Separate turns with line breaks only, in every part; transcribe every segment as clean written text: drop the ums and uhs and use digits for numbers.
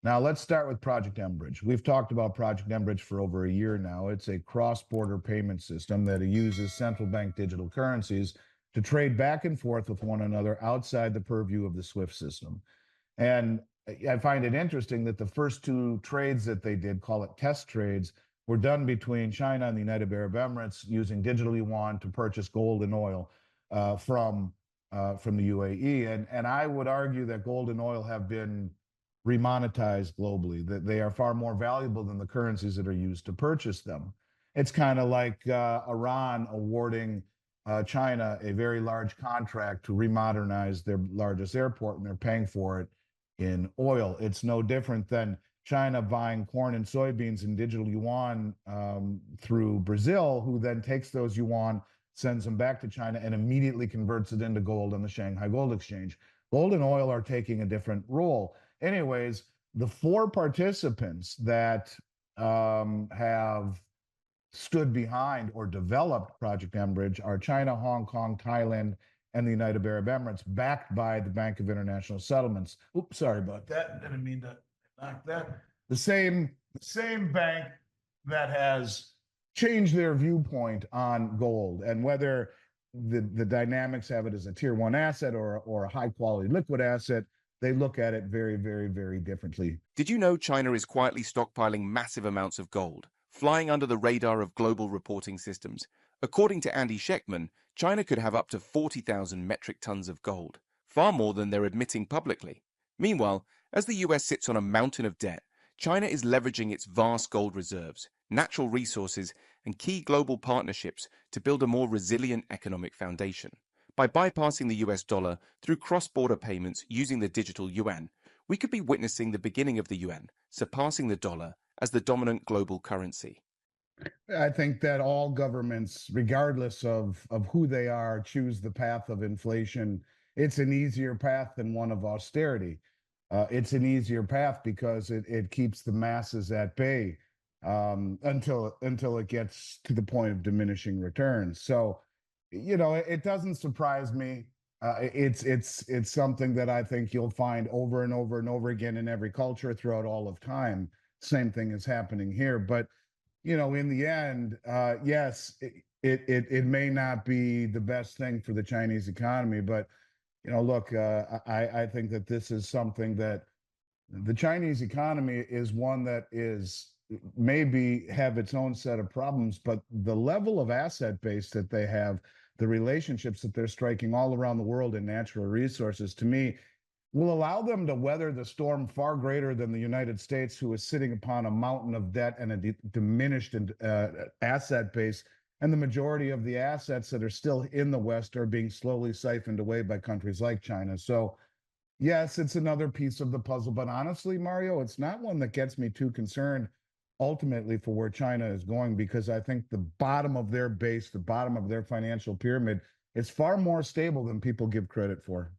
Now, let's start with Project mBridge. We've talked about Project mBridge for over a year now. It's a cross border payment system that uses central bank digital currencies to trade back and forth with one another outside the purview of the SWIFT system. And I find it interesting that the first two trades that they did, call it test trades, were done between China and the United Arab Emirates using digital yuan to purchase gold and oil from the UAE. And I would argue that gold and oil have been remonetized globally, that they are far more valuable than the currencies that are used to purchase them. It's kind of like Iran awarding China a very large contract to remodernize their largest airport, and they're paying for it in oil. It's no different than China buying corn and soybeans in digital yuan through Brazil, who then takes those yuan, sends them back to China, and immediately converts it into gold on the Shanghai Gold Exchange. Gold and oil are taking a different role. Anyways, the four participants that have stood behind or developed Project mBridge are China, Hong Kong, Thailand, and the United Arab Emirates, backed by the Bank of International Settlements. Oops, sorry about that. Didn't mean to knock that. The same bank that has changed their viewpoint on gold and whether the dynamics have it as a tier one asset or a high quality liquid asset. They look at it very, very, very differently.
Did you know China is quietly stockpiling massive amounts of gold, flying under the radar of global reporting systems? According to Andy Schectman, China could have up to 40,000 metric tons of gold, far more than they're admitting publicly. Meanwhile, as the US sits on a mountain of debt, China is leveraging its vast gold reserves, natural resources, and key global partnerships to build a more resilient economic foundation. By bypassing the US dollar through cross-border payments using the digital yuan, we could be witnessing the beginning of the yuan, surpassing the dollar as the dominant global currency.
I think that all governments, regardless of who they are, choose the path of inflation. It's an easier path than one of austerity. It's an easier path because it keeps the masses at bay until it gets to the point of diminishing returns. So, it doesn't surprise me. It's something that I think you'll find over and over and over again in every culture throughout all of time. Same thing is happening here, but in the end, yes, it may not be the best thing for the Chinese economy, but look, I think that this is something that the Chinese economy is one that is maybe have its own set of problems, but the level of asset base that they have, the relationships that they're striking all around the world in natural resources, to me, will allow them to weather the storm far greater than the United States, who is sitting upon a mountain of debt and a diminished asset base. And the majority of the assets that are still in the West are being slowly siphoned away by countries like China. So, yes, it's another piece of the puzzle. But honestly, Mario, it's not one that gets me too concerned ultimately for where China is going, because I think the bottom of their base, the bottom of their financial pyramid, is far more stable than people give credit for.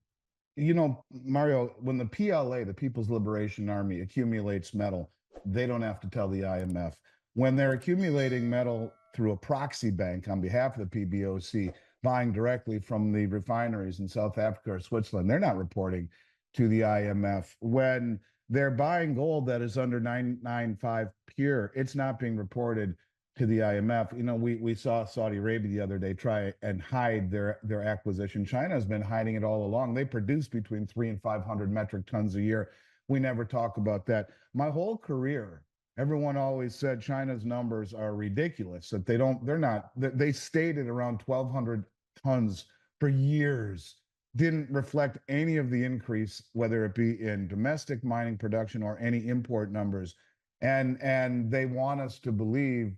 Mario, when the PLA, the People's Liberation Army, accumulates metal, they don't have to tell the IMF. When they're accumulating metal through a proxy bank on behalf of the PBOC, buying directly from the refineries in South Africa or Switzerland, they're not reporting to the IMF. When they're buying gold that is under 995 pure, it's not being reported to the IMF. We saw Saudi Arabia the other day try and hide their acquisition. China has been hiding it all along. They produce between 300 and 500 metric tons a year. We never talk about that. My whole career, everyone always said China's numbers are ridiculous, that they stayed at around 1,200 tons for years. Didn't reflect any of the increase, whether it be in domestic mining production or any import numbers. And they want us to believe,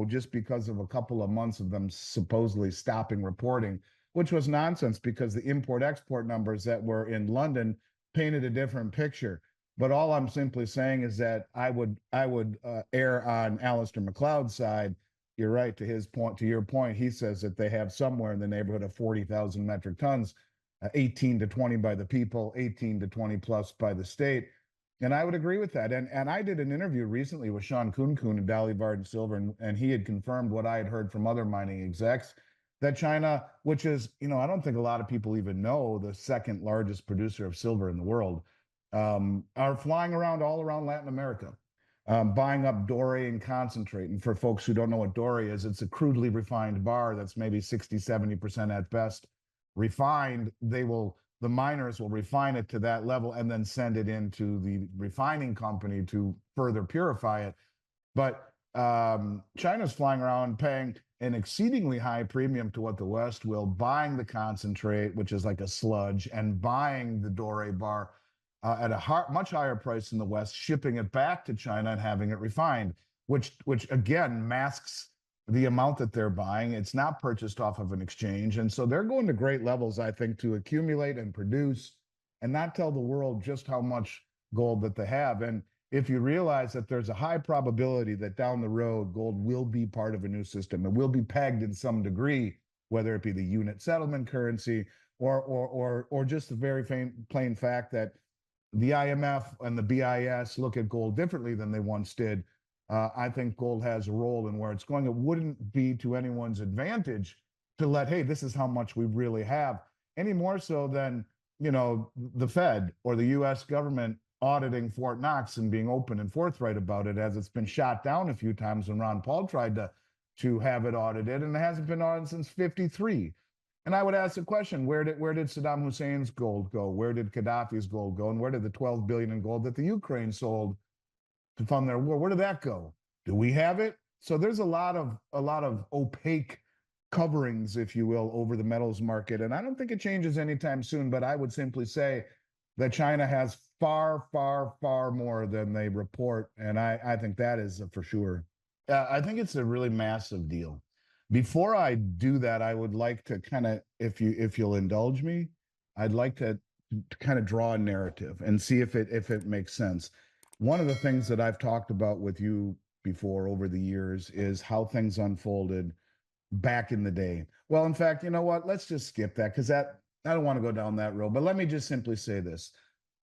just because of a couple of months of them supposedly stopping reporting, which was nonsense because the import-export numbers that were in London painted a different picture. But all I'm simply saying is that I would err on Alistair McLeod's side. You're right, to his point, to your point. He says that they have somewhere in the neighborhood of 40,000 metric tons, 18 to 20 by the people, 18 to 20 plus by the state. And I would agree with that. And I did an interview recently with Sean Kuhn and Dolly Varden Silver, and he had confirmed what I had heard from other mining execs, that China, which is, I don't think a lot of people even know, the second largest producer of silver in the world, are flying around all around Latin America, buying up doré and concentrate. And for folks who don't know what doré is, it's a crudely refined bar that's maybe 60, 70% at best refined. The miners will refine it to that level and then send it into the refining company to further purify it. But China's flying around paying an exceedingly high premium to what the West will, buying the concentrate, which is like a sludge, and buying the doré bar at a much higher price in the West, shipping it back to China and having it refined, which again masks the amount that they're buying. It's not purchased off of an exchange. And so they're going to great levels, I think, to accumulate and produce and not tell the world just how much gold that they have. And if you realize that there's a high probability that down the road gold will be part of a new system, it will be pegged in some degree, whether it be the unit settlement currency or just the very plain fact that the IMF and the BIS look at gold differently than they once did. I think gold has a role in where it's going. It wouldn't be to anyone's advantage to let, hey, this is how much we really have, any more so than, the Fed or the US government auditing Fort Knox and being open and forthright about it, as it's been shot down a few times when Ron Paul tried to have it audited, and it hasn't been audited since 53. And I would ask the question, where did Saddam Hussein's gold go? Where did Gaddafi's gold go? And where did the 12 billion in gold that the Ukraine sold to fund their war, where did that go? Do we have it? So there's a lot of opaque coverings, if you will, over the metals market. And I don't think it changes anytime soon, but I would simply say that China has far, far, far more than they report. And I think that is for sure. I think it's a really massive deal. Before I do that, I would like to kind of, if you'll indulge me, I'd like to kind of draw a narrative and see if it makes sense. One of the things that I've talked about with you before over the years is how things unfolded back in the day. Well, in fact, you know what? Let's just skip that because I don't want to go down that road. But let me just simply say this,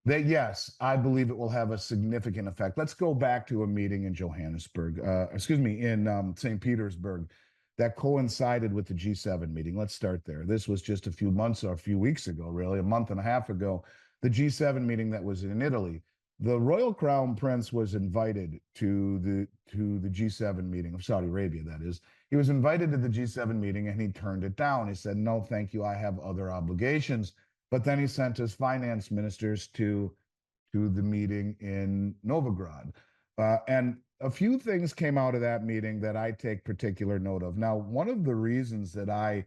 that yes, I believe it will have a significant effect. Let's go back to a meeting in Johannesburg, in St. Petersburg, that coincided with the G7 meeting. Let's start there. This was just a few months or a few weeks ago, really, a month and a half ago, the G7 meeting that was in Italy. The Royal Crown Prince was invited to the G7 meeting of Saudi Arabia, that is. He was invited to the G7 meeting and he turned it down. He said, no, thank you, I have other obligations. But then he sent his finance ministers to the meeting in Novograd. And a few things came out of that meeting that I take particular note of. Now, one of the reasons that I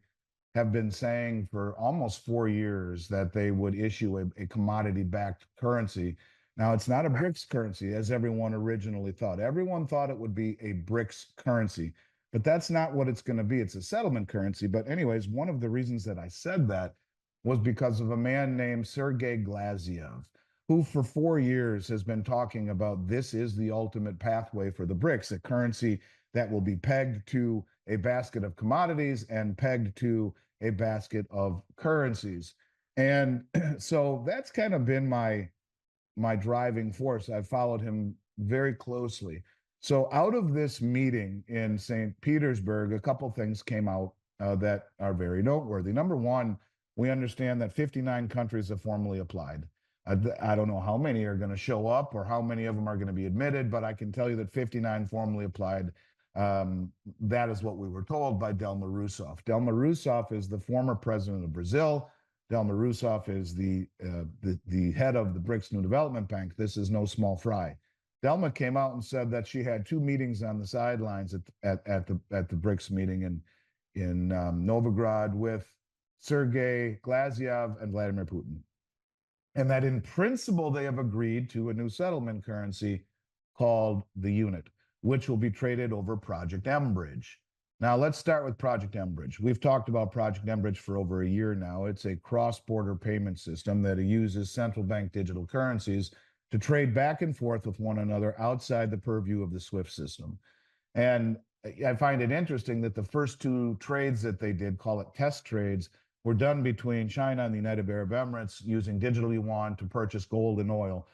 have been saying for almost 4 years that they would issue a commodity-backed currency. Now, it's not a BRICS currency, as everyone originally thought. Everyone thought it would be a BRICS currency, but that's not what it's going to be. It's a settlement currency. But anyways, one of the reasons that I said that was because of a man named Sergei Glaziev, who for 4 years has been talking about this is the ultimate pathway for the BRICS, a currency that will be pegged to a basket of commodities and pegged to a basket of currencies. And so that's kind of been my driving force. I've followed him very closely. So out of this meeting in St. Petersburg, a couple things came out that are very noteworthy. Number one, we understand that 59 countries have formally applied. I don't know how many are going to show up or how many of them are going to be admitted, but I can tell you that 59 formally applied. That is what we were told by Dilma Rousseff. Dilma Rousseff is the former president of Brazil. Dilma Rousseff is the head of the BRICS New Development Bank. This is no small fry. Dilma came out and said that she had 2 meetings on the sidelines at the BRICS meeting in Novograd with Sergei Glaziev and Vladimir Putin, and that in principle they have agreed to a new settlement currency called the unit, which will be traded over Project mBridge. Now, let's start with Project mBridge. We've talked about Project mBridge for over a year now. It's a cross-border payment system that uses central bank digital currencies to trade back and forth with one another outside the purview of the SWIFT system. And I find it interesting that the first 2 trades that they did, call it test trades, were done between China and the United Arab Emirates using digital yuan to purchase gold and oil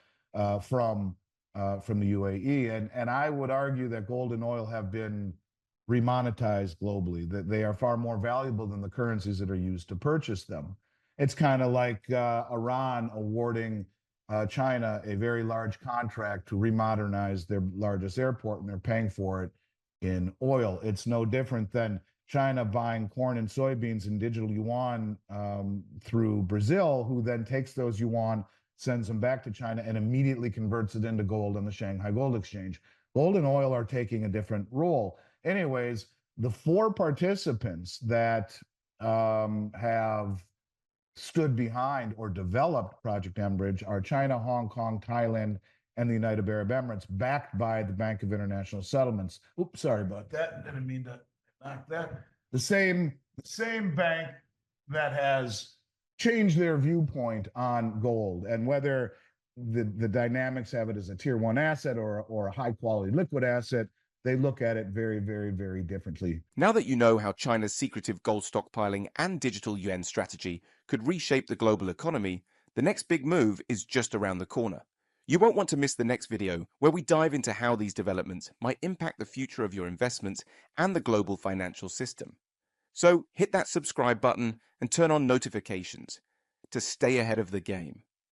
from the UAE. And I would argue that gold and oil have been remonetized globally, that they are far more valuable than the currencies that are used to purchase them. It's kind of like Iran awarding China a very large contract to remodernize their largest airport, and they're paying for it in oil. It's no different than China buying corn and soybeans in digital yuan through Brazil, who then takes those yuan, sends them back to China, and immediately converts it into gold on the Shanghai Gold Exchange. Gold and oil are taking a different role. Anyways, the four participants that have stood behind or developed Project mBridge are China, Hong Kong, Thailand, and the United Arab Emirates, backed by the Bank of International Settlements. Oops, sorry about that. Didn't mean to knock that. The same bank that has changed their viewpoint on gold and whether the dynamics have it as a tier one asset or a high quality liquid asset. They look at it very, very, very differently.
Now that you know how China's secretive gold stockpiling and digital yuan strategy could reshape the global economy, the next big move is just around the corner. You won't want to miss the next video where we dive into how these developments might impact the future of your investments and the global financial system. So hit that subscribe button and turn on notifications to stay ahead of the game.